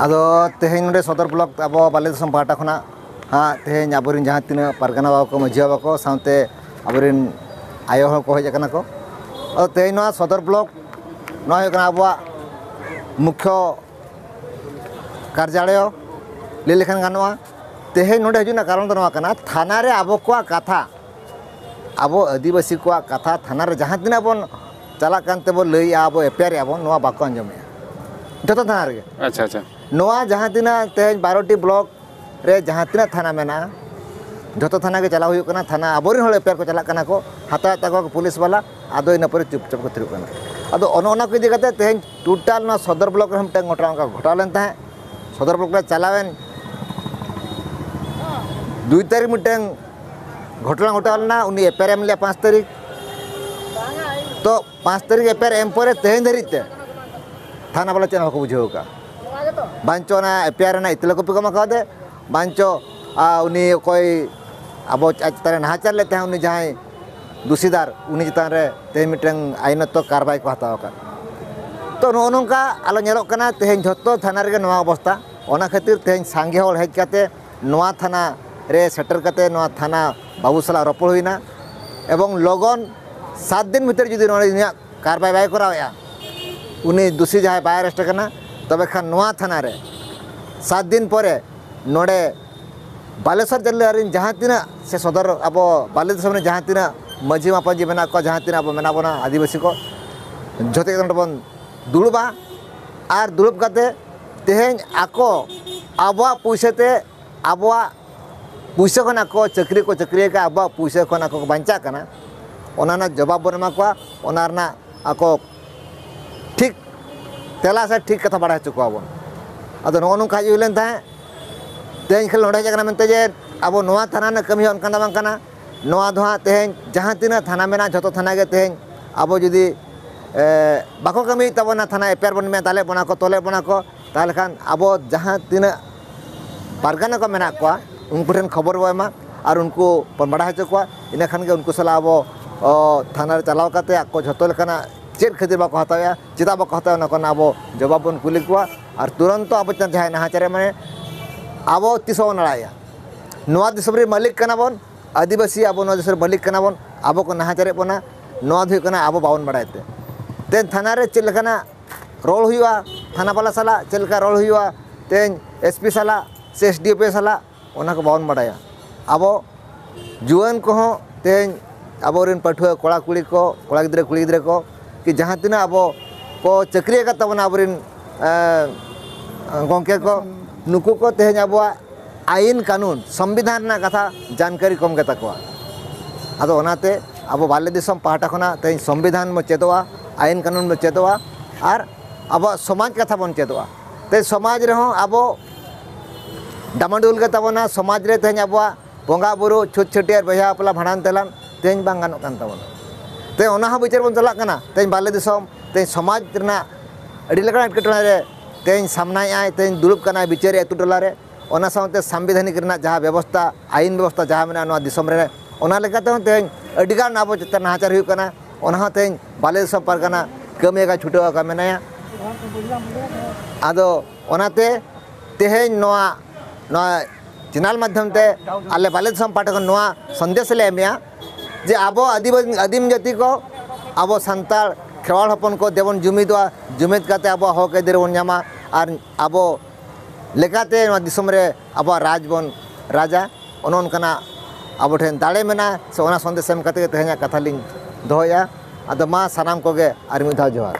आदो तेहें नोडे सदर ब्लॉक अब बाले दिसम पाटा खना हाँ तेहें आबोरिन जहाँ तीना पारगाना बाबा को मझिया बाबा को साउते आबोरिन आयो हर को हेज को और तेहें नवा सदर ब्लॉक नवा अब मुख्य कार्यालय ले लेखान गानोआ तेहें नोडे हजुना कारण दो नवा कना थाना रे आबो को कथा आबो आदिवासी को कथा थाना रे जहाँ तीना बन चला कानते बो लई आबो एपेर आबो नवा बाको अंजमे जतो थाना रे अच्छा अच्छा नवा जहाँ तीना तेज 12टी ब्लॉक रे जहाँ तीना थाना मेना जो थाना के चला हुई कना थाना आबोरिन हल एपेर को चला कना को हाता तक पुलिस वाला आदो इन पर चुपचाप को थ्रू कना आदो ओना को इदी कते तेज टोटल ना सदर ब्लॉक रे हमटे घटना का घटा लेन ता सदर ब्लॉक रे चलावेन 2 तारीख मिटे घटना घटालना उनी एपेर एम ले 5 तारीख तो 5 तारीख एपेर एम पर तेज धरिते थाना वाला चैनल को बुझेव का बांचो ना एपिआर ना इतले कॉपी को मका दे बांचो उनी कोई अब तारे नाचार लेते हैं उनी जहाँ दूषीदार उनी चितान रे ते मिटन आईन तो कार्रवाई को हताव का तो नोनका आलो नेलो कना तेहें झतो थाना रे नवा अवस्था ओना खातिर तेहें सांगे होल हेज काते नवा थाना रे सेटर काते नवा थाना बाबू सला रपड़ होइना एवं लगन 7 दिन भीतर जुदी नोनिया कार्रवाई बाय कराया उनी दूषी जहाँ बाय अरेस्ट करना तबे खान नवा थाना रे 7 दिन परे नोडे बालेश्वर जिले जहाँ तीना से सदर अब बाले दिसम रे जहाँ तीना मझी मापाजी मेना को जहाँ तीना अब मेना बना आदिवासी को जोते बन दुड़बा और दुड़ब काते तेहें आको आबा पुइसेते आबा पुइसे खन आको चक्री का आबा पुइसे खन आको बांचा कना ओना जवाब बन एमा को ओना आको ठीक तेला से ठीक कथा बढ़ा चुका बन अब नो नौका हुईलेन तेज खेल नोड़े जाना मनते जे अब नवा थाना ने कमी अनकाना बांकाना नवा दो तेज जहाँ तीना थाना मेना जो थाना के तेज अब जुदी बाको कमी तबना थाना एपेर बन में ताले बना को तोले बना को ताले खान अब जहाँ तीना पारगाना को मेना को उनको ठेन खबर बो एमा और उनको बढ़ा हचो को इन खान के उनको सला अब थाना रे चलाव काते आको झतो लेकाना चेक खातिर बाको हताया चिता बाको हताया ना अब जवाब बन कुली को और तुरंत अब जहाँ नाचारे माने अब तीसो नड़ाया नवा दिसम रे मालिक कना बन आदिवासी अब नवा दिसम मालिक कना बन अब को नाचारे बना नवा धुई कना अब बावन बड़ाते तेन थाना रे चेक लेकाना रोल हुआ थाना वाला साला चेक लेका रोल हुआ तेन एसपी साला से एसडीओ साला ओना को बावन बड़ाया अब जुआन को तेन अब पठुआ कोड़ा कुड़ी को कोड़ा गिद्रे को कि जहाँ तीना अब को चक्रिया का तबना अब गंके को नुकु को तेज अब आईन कानून संविधान ना कथा जानकारी कम के तकवा आदो ओनाते अब बाले दिसम पाहटा खना तेज संविधान में चेदवा आईन कानून में चेदवा और अब समाज कथा बन चेदवा ते समाज रे अब डामाडुल के तबना समाज रे तेज अब बंगा बुरु छुट छुटियार बहा अपला भाड़ान तेलान तेज बांग गानों कान तबना ते ओना हो विचार बन चला कना तेज बाले दिसम तेज समाज रना अड़ी लेका एटकेटोना रे तेज सामनाय तेज दुरुब कना विचार अतु टोला रे ओना साउते संविधानिक रना जहाँ व्यवस्था आईन व्यवस्था जहाँ मेना नवा दिसम रे ओना लेकाते तेज अडिगान अब चेतन नाचार हुई कना ओना तेज बाले दिसम पारगाना कमी का छुटवा का मेनाया आदो ओनाते तेज नवा नवा चैनल माध्यम ते आले बाले दिसम पाटा को नवा संदेश ले एमिया जे आबो आदिम जाति को आबो संताल खेवाड़ हपन को देवन जुमिद काते अब हक आइदार बन नामा और अब लेकाते दिसम रे अब राज बन राजा ओनकना अब ठेन दाड़े मेना से ओना संदेश एम काते तेहें कथा लिंग दोहया आदो मा सानाम कोगे आर मिद धाव जोहार।